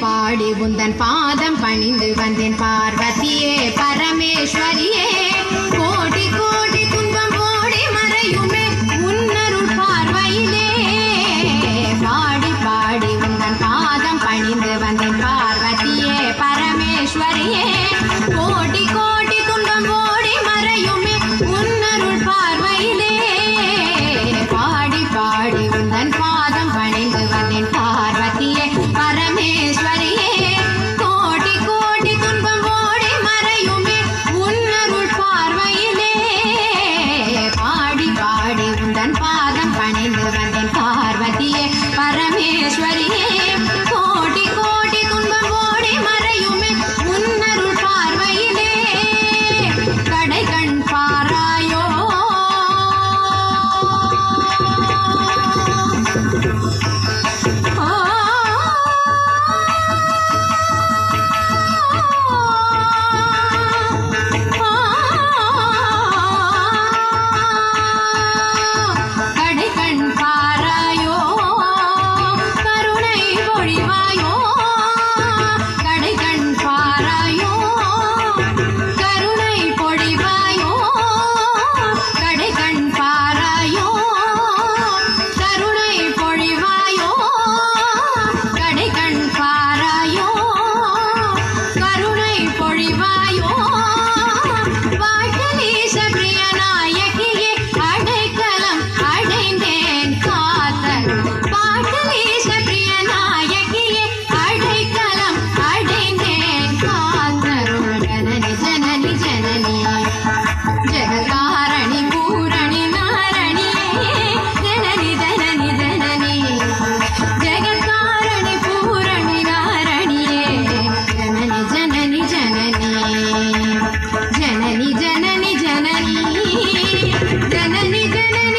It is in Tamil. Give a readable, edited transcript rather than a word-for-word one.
பாடி உந்தன் பாதம் பணிந்து வந்தேன் பார்வதியே பரமேஸ்வரியே கோடி கோடி துன்பம் ஓடி மறையுமே உன்னருள் பார்வையிலே பாடி பாடி உந்தன் பாதம் பணிந்து வந்தேன் பார்வதியே பரமேஸ்வரியே கோடி கோடி துன்பம் ஓடி மறையுமே உன்னருள் பார்வையிலே பாடி பாடி உந்தன் பாதம் பணிந்து வந்தேன் பார்வதியே பரமேஸ்வரியே கோடி கோடி துன்பம் ஓடி மறையுமே உன்னருள் பார்வையிலே பாடி பாடி உந்தன் பாதம் பணிந்து வந்தேன் பார்வதியே பரமேஸ்வரியே கோடி கோடி துன்பம் ஓடி மறையுமே உன்னருள் பார்வையிலே கடை கண் பாராயோ जननी जननी